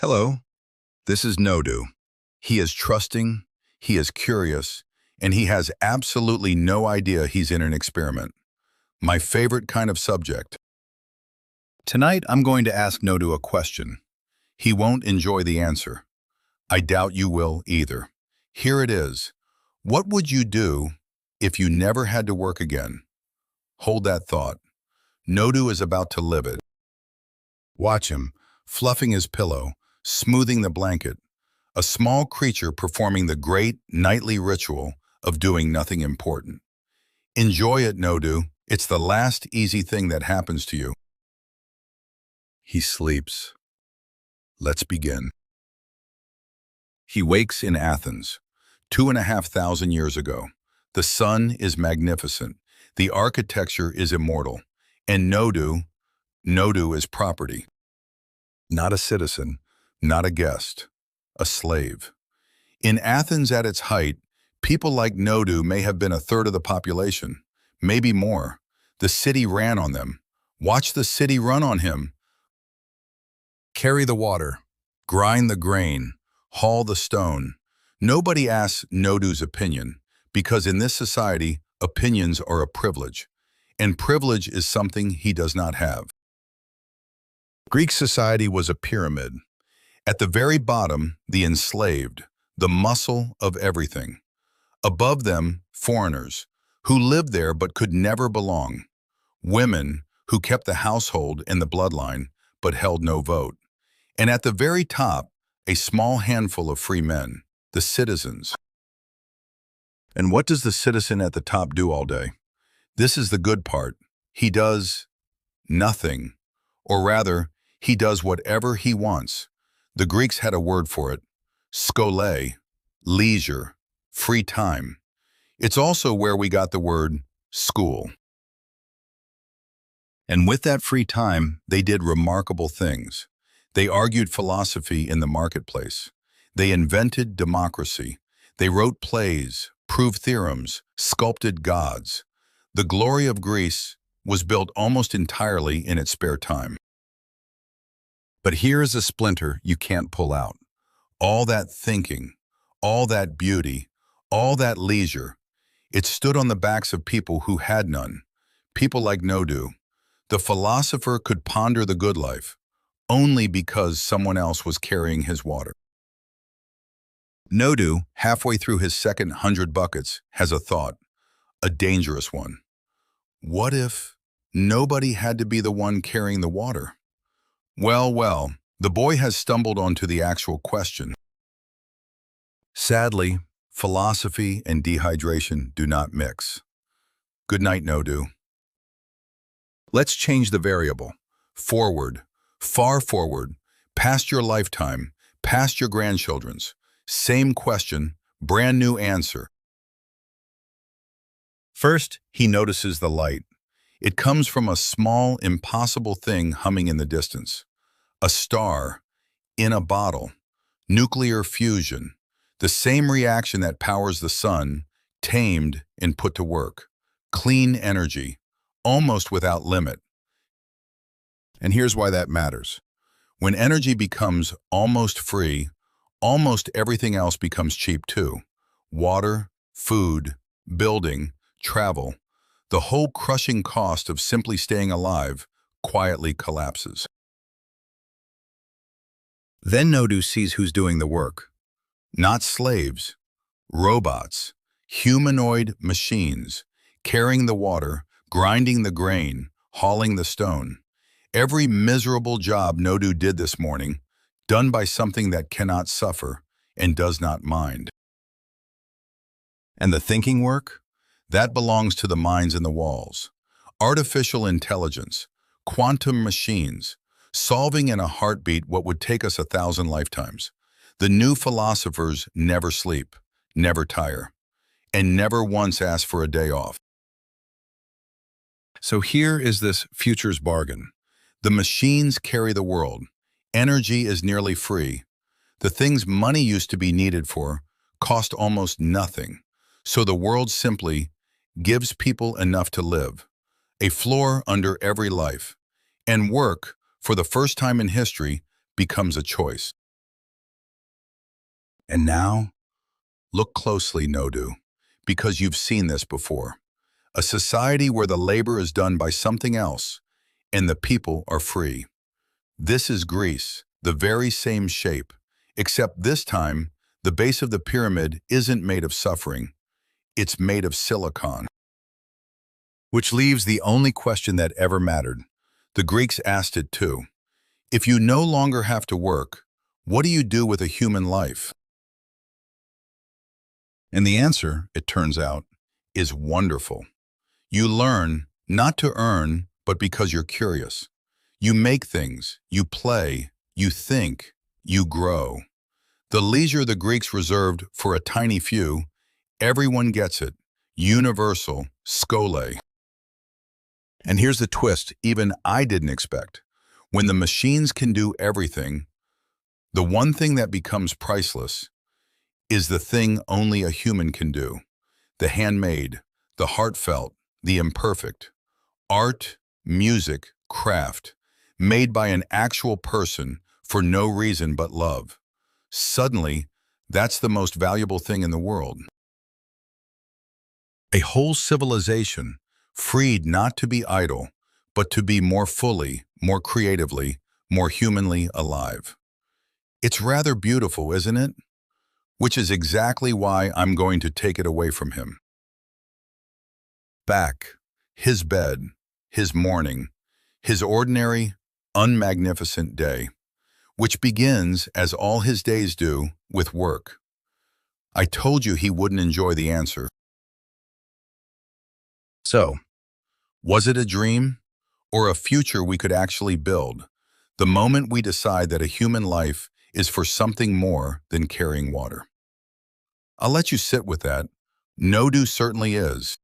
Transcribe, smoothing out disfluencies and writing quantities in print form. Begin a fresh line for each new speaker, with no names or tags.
Hello, this is Nodu. He is trusting, he is curious, and he has absolutely no idea he's in an experiment. My favorite kind of subject. Tonight, I'm going to ask Nodu a question. He won't enjoy the answer. I doubt you will either. Here it is. What would you do if you never had to work again? Hold that thought. Nodu is about to live it. Watch him, fluffing his pillow, smoothing the blanket, a small creature performing the great nightly ritual of doing nothing important. Enjoy it, Nodu. It's the last easy thing that happens to you. He sleeps. Let's begin. He wakes in Athens, 2,500 years ago. The sun is magnificent. The architecture is immortal. And Nodu is property. Not a citizen, not a guest, a slave. In Athens at its height, people like Nodu may have been a third of the population, maybe more. The city ran on them. Watch the city run on him. Carry the water, grind the grain, haul the stone. Nobody asks Nodu's opinion, because in this society, opinions are a privilege, and privilege is something he does not have. Greek society was a pyramid. At the very bottom, the enslaved, the muscle of everything. Above them, foreigners, who lived there but could never belong. Women, who kept the household and the bloodline, but held no vote. And at the very top, a small handful of free men, the citizens. And what does the citizen at the top do all day? This is the good part. He does nothing, or rather, he does whatever he wants. The Greeks had a word for it, Scholé, leisure, free time. It's also where we got the word school. And with that free time, they did remarkable things. They argued philosophy in the marketplace. They invented democracy. They wrote plays, proved theorems, sculpted gods. The glory of Greece was built almost entirely in its spare time. But here is a splinter you can't pull out. All that thinking, all that beauty, all that leisure, it stood on the backs of people who had none. People like Nodu. The philosopher could ponder the good life only because someone else was carrying his water. Nodu, halfway through his second 100 buckets, has a thought, a dangerous one. What if nobody had to be the one carrying the water? Well, the boy has stumbled onto the actual question. Sadly, philosophy and dehydration do not mix. Good night, Nodu. Let's change the variable. Forward, far forward, past your lifetime, past your grandchildren's. Same question, brand new answer. First, he notices the light. It comes from a small, impossible thing humming in the distance. A star, in a bottle, nuclear fusion, the same reaction that powers the sun, tamed and put to work. Clean energy, almost without limit. And here's why that matters. When energy becomes almost free, almost everything else becomes cheap too. Water, food, building, travel. The whole crushing cost of simply staying alive quietly collapses. Then Nodu sees who's doing the work. Not slaves, robots, humanoid machines, carrying the water, grinding the grain, hauling the stone. Every miserable job Nodu did this morning, done by something that cannot suffer and does not mind. And the thinking work? That belongs to the minds in the walls. Artificial intelligence, quantum machines, solving in a heartbeat what would take us 1,000 lifetimes. The new philosophers never sleep, never tire, and never once ask for a day off. So here is this future's bargain. The machines carry the world. Energy is nearly free. The things money used to be needed for cost almost nothing. So the world simply gives people enough to live, a floor under every life, and work, for the first time in history, becomes a choice. And now, look closely, Nodu, because you've seen this before. A society where the labor is done by something else and the people are free. This is Greece, the very same shape, except this time, the base of the pyramid isn't made of suffering, it's made of silicon. Which leaves the only question that ever mattered. The Greeks asked it too. If you no longer have to work, what do you do with a human life? And the answer, it turns out, is wonderful. You learn not to earn, but because you're curious. You make things, you play, you think, you grow. The leisure the Greeks reserved for a tiny few, everyone gets it. Universal, Scholé. And here's the twist even I didn't expect. When the machines can do everything, the one thing that becomes priceless is the thing only a human can do. The handmade, the heartfelt, the imperfect. Art, music, craft, made by an actual person for no reason but love. Suddenly, that's the most valuable thing in the world. A whole civilization, freed not to be idle, but to be more fully, more creatively, more humanly alive. It's rather beautiful, isn't it? Which is exactly why I'm going to take it away from him. Back, his bed, his morning, his ordinary, unmagnificent day, which begins, as all his days do, with work. I told you he wouldn't enjoy the answer. So, was it a dream or a future we could actually build, the moment we decide that a human life is for something more than carrying water? I'll let you sit with that. Nodu certainly is.